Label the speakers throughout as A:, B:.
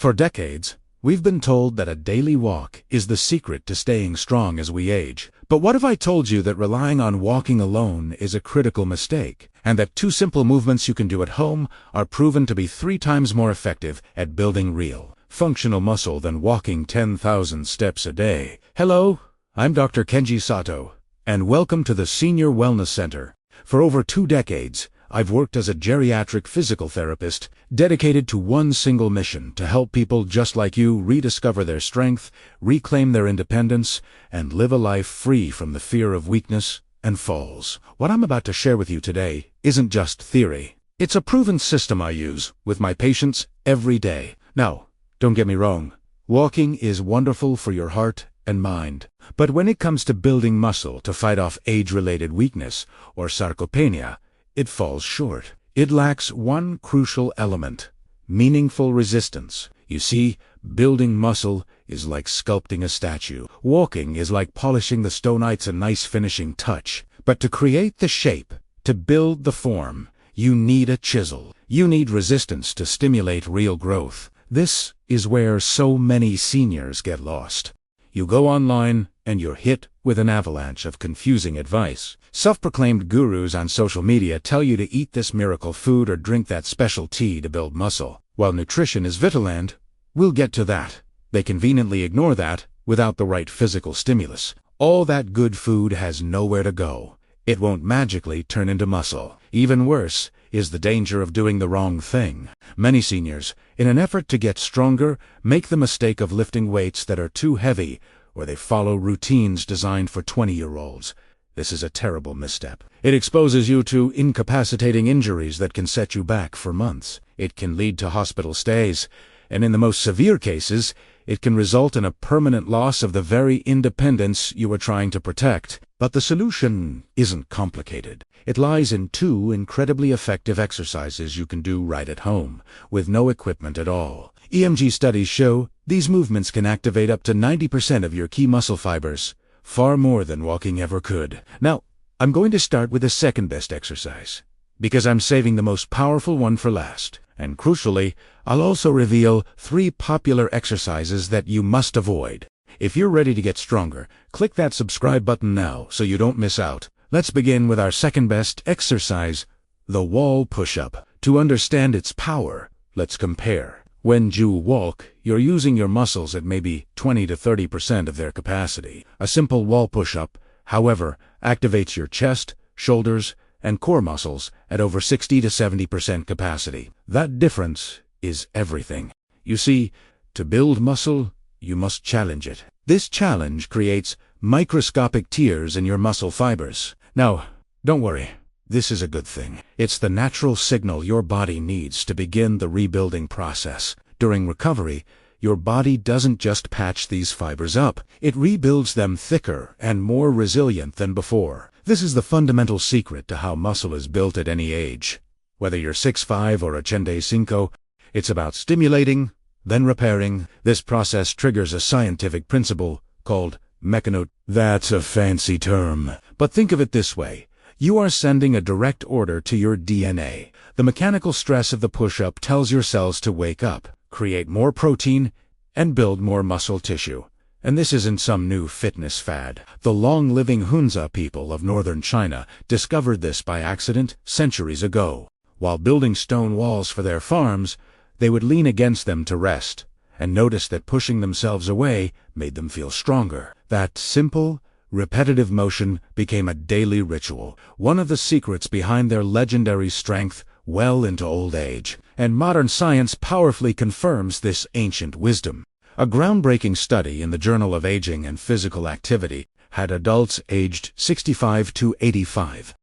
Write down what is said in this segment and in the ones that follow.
A: For decades, we've been told that a daily walk is the secret to staying strong as we age. But what if I told you that relying on walking alone is a critical mistake, and that 2 simple movements you can do at home are proven to be 3 times more effective at building real, functional muscle than walking 10,000 steps a day? Hello, I'm Dr. Kenji Sato, and welcome to the Senior Wellness Center. For over 2 decades, I've worked as a geriatric physical therapist dedicated to one single mission: to help people just like you rediscover their strength, reclaim their independence, and live a life free from the fear of weakness and falls. What I'm about to share with you today isn't just theory. It's a proven system I use with my patients every day. Now, don't get me wrong, walking is wonderful for your heart and mind. But when it comes to building muscle to fight off age-related weakness or sarcopenia, it falls short. It lacks one crucial element: meaningful resistance. You see, building muscle is like sculpting a statue. Walking is like polishing the stone. It's a nice finishing touch. But to create the shape, to build the form, you need a chisel. You need resistance to stimulate real growth. This is where so many seniors get lost. You go online and you're hit with an avalanche of confusing advice. Self-proclaimed gurus on social media tell you to eat this miracle food or drink that special tea to build muscle. While nutrition is vital, and we'll get to that, they conveniently ignore that without the right physical stimulus. All that good food has nowhere to go. It won't magically turn into muscle. Even worse is the danger of doing the wrong thing. Many seniors, in an effort to get stronger, make the mistake of lifting weights that are too heavy, or they follow routines designed for 20-year-olds. This is a terrible misstep. It exposes you to incapacitating injuries that can set you back for months. It can lead to hospital stays, and in the most severe cases, it can result in a permanent loss of the very independence you were trying to protect. But the solution isn't complicated. It lies in 2 incredibly effective exercises you can do right at home, with no equipment at all. EMG studies show these movements can activate up to 90% of your key muscle fibers, far more than walking ever could. Now, I'm going to start with the second best exercise, because I'm saving the most powerful one for last. And crucially, I'll also reveal 3 popular exercises that you must avoid. If you're ready to get stronger, click that subscribe button now so you don't miss out. Let's begin with our second best exercise, the wall push-up. To understand its power, let's compare. When you walk, you're using your muscles at maybe 20 to 30% of their capacity. A simple wall push-up, however, activates your chest, shoulders, and core muscles at over 60 to 70% capacity. That difference is everything. You see, to build muscle, you must challenge it. This challenge creates microscopic tears in your muscle fibers. Now, don't worry. This is a good thing. It's the natural signal your body needs to begin the rebuilding process. During recovery, your body doesn't just patch these fibers up. It rebuilds them thicker and more resilient than before. This is the fundamental secret to how muscle is built at any age. Whether you're 6'5" or 85, it's about stimulating, then repairing. This process triggers a scientific principle called mechanism. That's a fancy term. But think of it this way. You are sending a direct order to your DNA. The mechanical stress of the push-up tells your cells to wake up, create more protein, and build more muscle tissue. And this isn't some new fitness fad. The long-living Hunza people of northern China discovered this by accident centuries ago. While building stone walls for their farms, they would lean against them to rest, and notice that pushing themselves away made them feel stronger. That simple, repetitive motion became a daily ritual, one of the secrets behind their legendary strength well into old age. And modern science powerfully confirms this ancient wisdom. A groundbreaking study in the Journal of Aging and Physical Activity had adults aged 65 to 85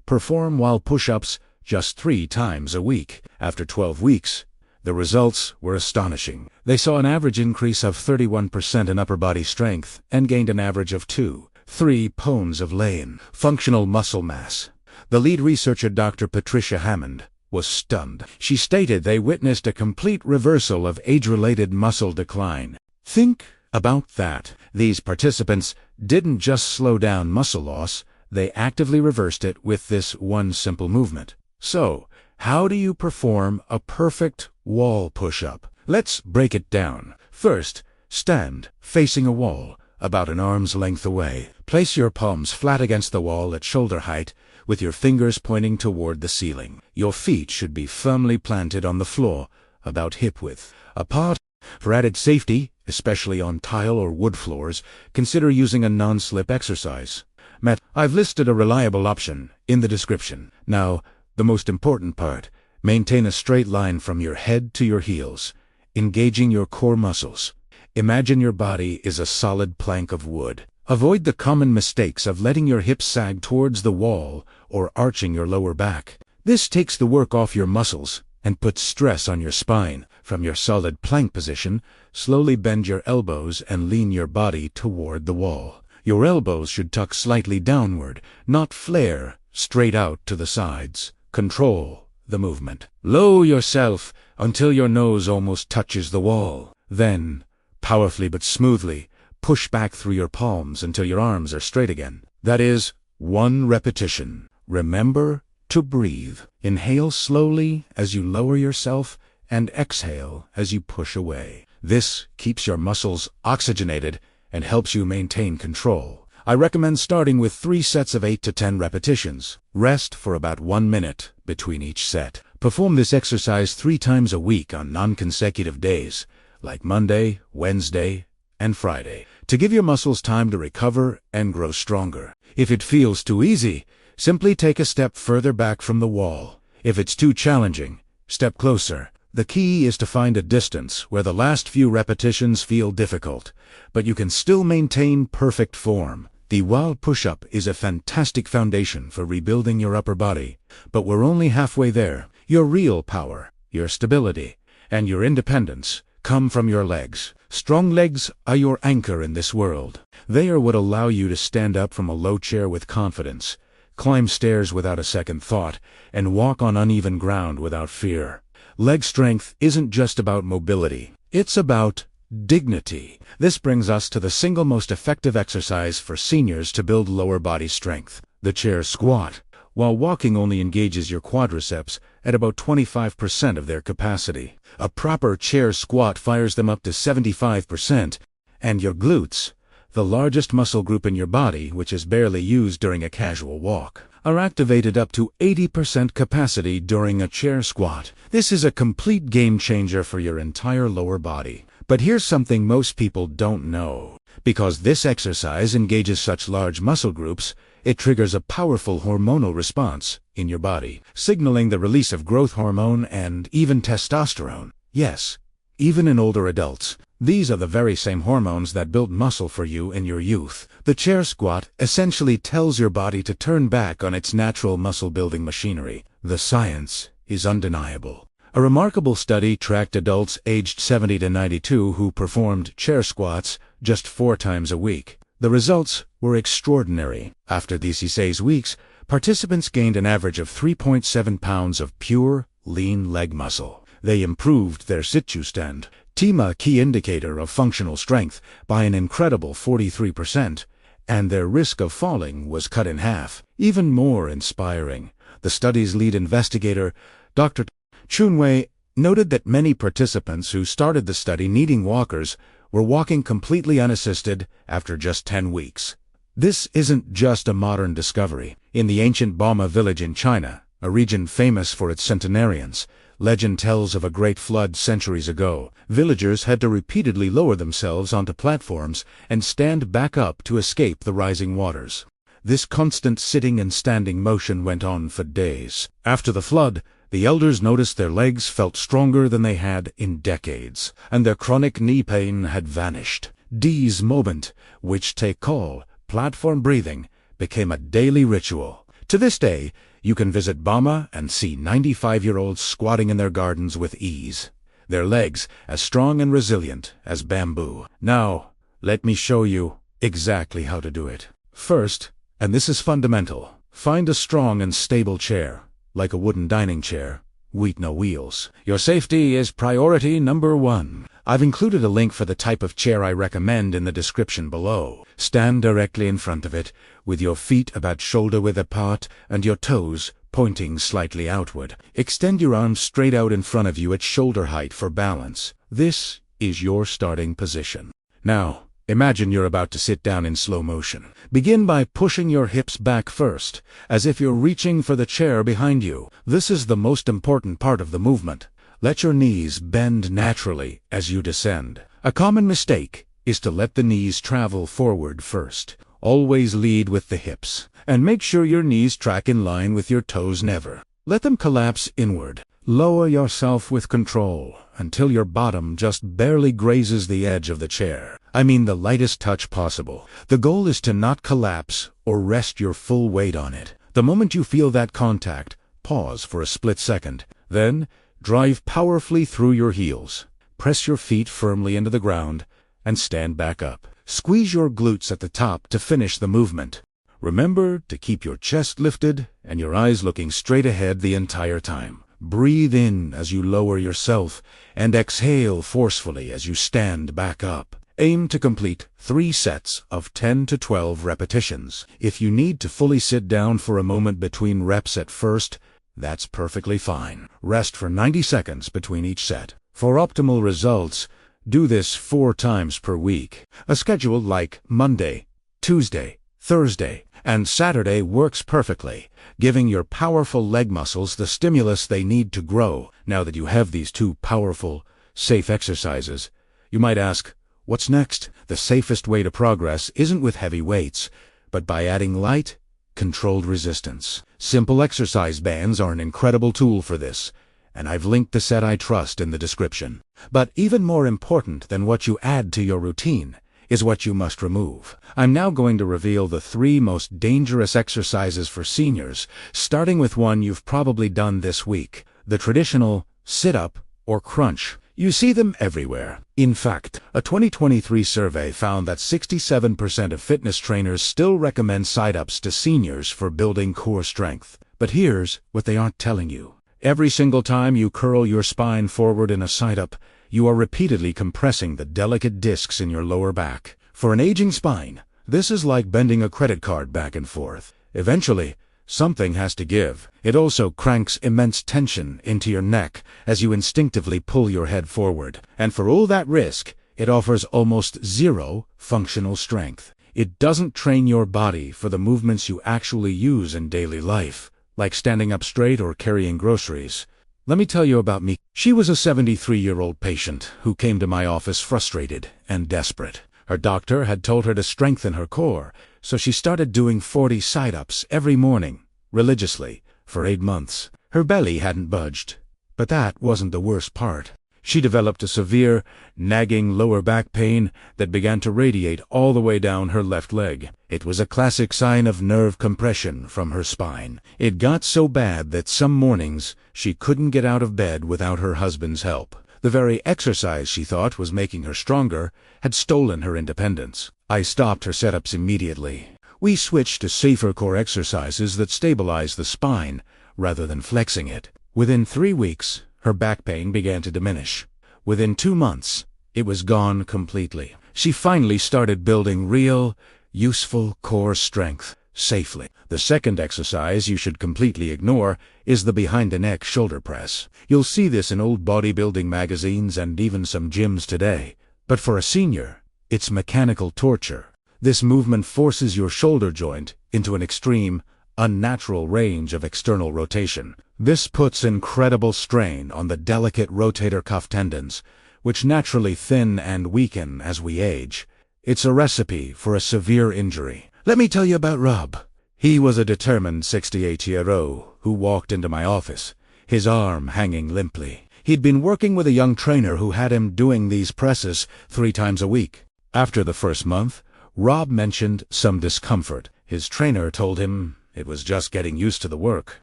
A: perform wall push-ups just 3 times a week. After 12 weeks, the results were astonishing. They saw an average increase of 31% in upper body strength and gained an average of 2-3 pounds of lean, functional muscle mass. The lead researcher, Dr. Patricia Hammond, was stunned. She stated they witnessed a complete reversal of age-related muscle decline. Think about that. These participants didn't just slow down muscle loss, they actively reversed it with this one simple movement. So, how do you perform a perfect wall push-up? Let's break it down. First, stand facing a wall, about an arm's length away. Place your palms flat against the wall at shoulder height, with your fingers pointing toward the ceiling. Your feet should be firmly planted on the floor, about hip width apart. For added safety, especially on tile or wood floors, consider using a non-slip exercise mat. I've listed a reliable option in the description. Now, the most important part: maintain a straight line from your head to your heels, engaging your core muscles. Imagine your body is a solid plank of wood. Avoid the common mistakes of letting your hips sag towards the wall or arching your lower back. This takes the work off your muscles and puts stress on your spine. From your solid plank position, slowly bend your elbows and lean your body toward the wall. Your elbows should tuck slightly downward, not flare straight out to the sides. Control the movement. Lower yourself until your nose almost touches the wall. Then, powerfully but smoothly, push back through your palms until your arms are straight again. That is 1 repetition. Remember to breathe. Inhale slowly as you lower yourself and exhale as you push away. This keeps your muscles oxygenated and helps you maintain control. I recommend starting with 3 sets of 8 to 10 repetitions. Rest for about 1 minute between each set. Perform this exercise 3 times a week on non-consecutive days, like Monday, Wednesday, and Friday, to give your muscles time to recover and grow stronger. If it feels too easy, simply take a step further back from the wall. If it's too challenging, step closer. The key is to find a distance where the last few repetitions feel difficult, but you can still maintain perfect form. The wall push-up is a fantastic foundation for rebuilding your upper body, but we're only halfway there. Your real power, your stability, and your independence come from your legs. Strong legs are your anchor in this world. They are what allow you to stand up from a low chair with confidence, climb stairs without a second thought, and walk on uneven ground without fear. Leg strength isn't just about mobility. It's about dignity. This brings us to the single most effective exercise for seniors to build lower body strength: the chair squat. While walking only engages your quadriceps at about 25% of their capacity, a proper chair squat fires them up to 75%, and your glutes, the largest muscle group in your body which is barely used during a casual walk, are activated up to 80% capacity during a chair squat. This is a complete game changer for your entire lower body. But here's something most people don't know. Because this exercise engages such large muscle groups, it triggers a powerful hormonal response in your body, signaling the release of growth hormone and even testosterone. Yes, even in older adults. These are the very same hormones that built muscle for you in your youth. The chair squat essentially tells your body to turn back on its natural muscle-building machinery. The science is undeniable. A remarkable study tracked adults aged 70 to 92 who performed chair squats just 4 times a week. The results were extraordinary. After these 6 weeks, participants gained an average of 3.7 pounds of pure, lean leg muscle. They improved their sit-to-stand, TIMA key indicator of functional strength, by an incredible 43%, and their risk of falling was cut in half. Even more inspiring, the study's lead investigator, Dr. Chunwei, noted that many participants who started the study needing walkers were walking completely unassisted after just 10 weeks. This isn't just a modern discovery. In the ancient Bama village in China, a region famous for its centenarians, legend tells of a great flood centuries ago. Villagers had to repeatedly lower themselves onto platforms and stand back up to escape the rising waters. This constant sitting and standing motion went on for days. After the flood, the elders noticed their legs felt stronger than they had in decades, and their chronic knee pain had vanished. These moment, which they call platform breathing, became a daily ritual. To this day, you can visit Bama and see 95-year-olds squatting in their gardens with ease, their legs as strong and resilient as bamboo. Now, let me show you exactly how to do it. First, and this is fundamental, find a strong and stable chair, like a wooden dining chair, with no wheels. Your safety is priority number 1. I've included a link for the type of chair I recommend in the description below. Stand directly in front of it, with your feet about shoulder width apart and your toes pointing slightly outward. Extend your arms straight out in front of you at shoulder height for balance. This is your starting position. Now, imagine you're about to sit down in slow motion. Begin by pushing your hips back first, as if you're reaching for the chair behind you. This is the most important part of the movement. Let your knees bend naturally as you descend. A common mistake is to let the knees travel forward first. Always lead with the hips, and make sure your knees track in line with your toes. Never let them collapse inward. Lower yourself with control until your bottom just barely grazes the edge of the chair. I mean the lightest touch possible. The goal is to not collapse or rest your full weight on it. The moment you feel that contact, pause for a split second. Then, drive powerfully through your heels. Press your feet firmly into the ground and stand back up. Squeeze your glutes at the top to finish the movement. Remember to keep your chest lifted and your eyes looking straight ahead the entire time. Breathe in as you lower yourself and exhale forcefully as you stand back up. Aim to complete 3 sets of 10 to 12 repetitions. If you need to fully sit down for a moment between reps at first, that's perfectly fine. Rest for 90 seconds between each set. For optimal results, do this 4 times per week. A schedule like Monday, Tuesday, Thursday, and Saturday works perfectly, giving your powerful leg muscles the stimulus they need to grow. Now that you have these 2 powerful, safe exercises, you might ask, what's next? The safest way to progress isn't with heavy weights, but by adding light, controlled resistance. Simple exercise bands are an incredible tool for this, and I've linked the set I trust in the description. But even more important than what you add to your routine is what you must remove. I'm now going to reveal the 3 most dangerous exercises for seniors, starting with one you've probably done this week, the traditional sit-up or crunch. You see them everywhere. In fact, a 2023 survey found that 67% of fitness trainers still recommend side-ups to seniors for building core strength. But here's what they aren't telling you. Every single time you curl your spine forward in a side-up, you are repeatedly compressing the delicate discs in your lower back. For an aging spine, this is like bending a credit card back and forth. Eventually, something has to give. It also cranks immense tension into your neck as you instinctively pull your head forward. And for all that risk, it offers almost zero functional strength. It doesn't train your body for the movements you actually use in daily life, like standing up straight or carrying groceries. Let me tell you about me. She was a 73-year-old patient who came to my office frustrated and desperate. Her doctor had told her to strengthen her core, so she started doing 40 side-ups every morning, religiously, for 8 months. Her belly hadn't budged, but that wasn't the worst part. She developed a severe, nagging lower back pain that began to radiate all the way down her left leg. It was a classic sign of nerve compression from her spine. It got so bad that some mornings she couldn't get out of bed without her husband's help. The very exercise she thought was making her stronger had stolen her independence. I stopped her setups immediately. We switched to safer core exercises that stabilize the spine rather than flexing it. Within 3 weeks, her back pain began to diminish. Within 2 months, it was gone completely. She finally started building real, useful core strength safely. The second exercise you should completely ignore is the behind-the-neck shoulder press. You'll see this in old bodybuilding magazines and even some gyms today. But for a senior, it's mechanical torture. This movement forces your shoulder joint into an extreme, unnatural range of external rotation. This puts incredible strain on the delicate rotator cuff tendons, which naturally thin and weaken as we age. It's a recipe for a severe injury. Let me tell you about Rob. He was a determined 68-year-old who walked into my office, his arm hanging limply. He'd been working with a young trainer who had him doing these presses 3 times a week. After the first month, Rob mentioned some discomfort. His trainer told him it was just getting used to the work.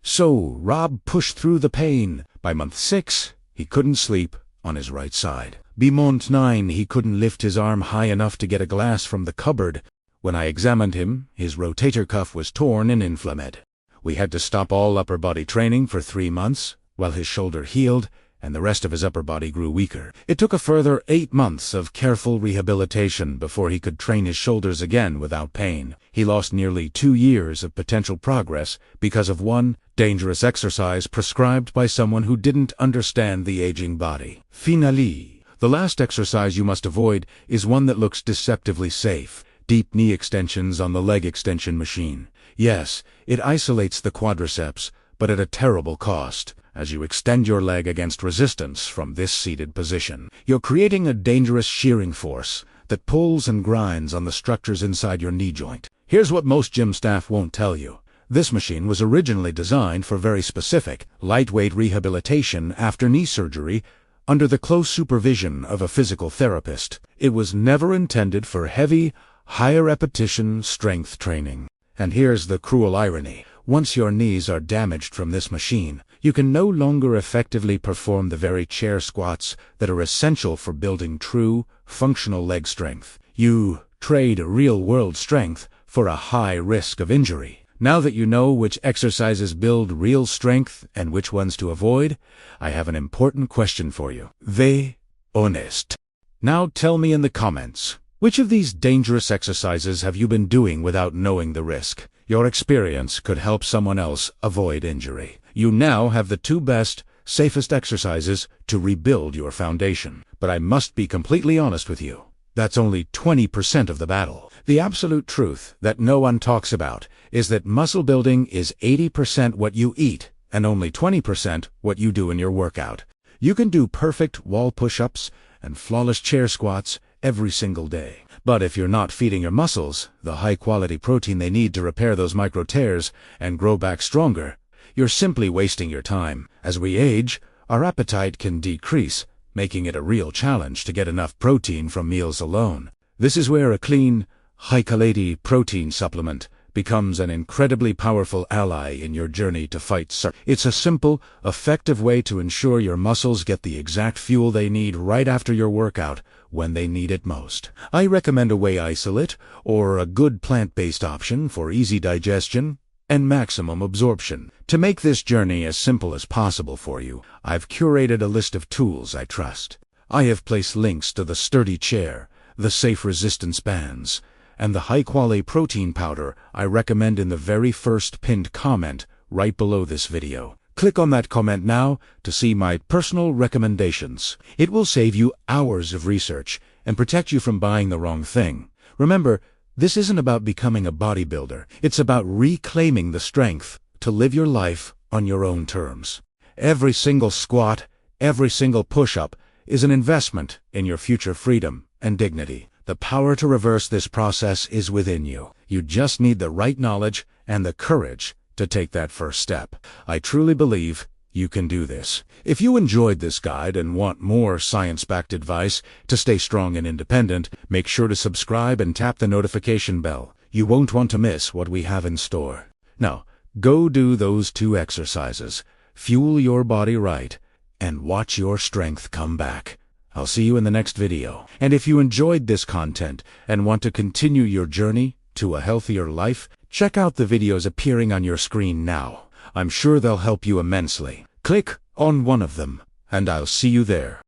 A: So Rob pushed through the pain. By month 6, he couldn't sleep on his right side. By month 9, he couldn't lift his arm high enough to get a glass from the cupboard. When I examined him, his rotator cuff was torn and inflamed. We had to stop all upper body training for 3 months, while his shoulder healed and the rest of his upper body grew weaker. It took a further 8 months of careful rehabilitation before he could train his shoulders again without pain. He lost nearly 2 years of potential progress because of one dangerous exercise prescribed by someone who didn't understand the aging body. Finally, The last exercise you must avoid is one that looks deceptively safe: deep knee extensions on the leg extension machine. Yes, it isolates the quadriceps, but at a terrible cost. As you extend your leg against resistance from this seated position, you're creating a dangerous shearing force that pulls and grinds on the structures inside your knee joint. Here's what most gym staff won't tell you. This machine was originally designed for very specific, lightweight rehabilitation after knee surgery under the close supervision of a physical therapist. It was never intended for heavy, higher repetition strength training. And here's the cruel irony. Once your knees are damaged from this machine, you can no longer effectively perform the very chair squats that are essential for building true, functional leg strength. You trade real-world strength for a high risk of injury. Now that you know which exercises build real strength and which ones to avoid, I have an important question for you. Ve honest. Now tell me in the comments, which of these dangerous exercises have you been doing without knowing the risk? Your experience could help someone else avoid injury. You now have the two best, safest exercises to rebuild your foundation. But I must be completely honest with you. That's only 20% of the battle. The absolute truth that no one talks about is that muscle building is 80% what you eat and only 20% what you do in your workout. You can do perfect wall push-ups and flawless chair squats every single day. But if you're not feeding your muscles the high-quality protein they need to repair those micro tears and grow back stronger, you're simply wasting your time. As we age, our appetite can decrease, making it a real challenge to get enough protein from meals alone. This is where a clean, high-quality protein supplement becomes an incredibly powerful ally in your journey to fight sarcopenia. It's a simple, effective way to ensure your muscles get the exact fuel they need right after your workout when they need it most. I recommend a whey isolate or a good plant-based option for easy digestion and maximum absorption. To make this journey as simple as possible for you, I've curated a list of tools I trust. I have placed links to the sturdy chair, the safe resistance bands, and the high-quality protein powder I recommend in the very first pinned comment right below this video. Click on that comment now to see my personal recommendations. It will save you hours of research and protect you from buying the wrong thing. Remember, this isn't about becoming a bodybuilder. It's about reclaiming the strength to live your life on your own terms. Every single squat, every single push-up is an investment in your future freedom and dignity. The power to reverse this process is within you. You just need the right knowledge and the courage to take that first step. I truly believe you can do this. If you enjoyed this guide and want more science-backed advice to stay strong and independent, make sure to subscribe and tap the notification bell. You won't want to miss what we have in store. Now, go do those 2 exercises, fuel your body right, and watch your strength come back. I'll see you in the next video. And if you enjoyed this content and want to continue your journey to a healthier life, check out the videos appearing on your screen now. I'm sure they'll help you immensely. Click on one of them, and I'll see you there.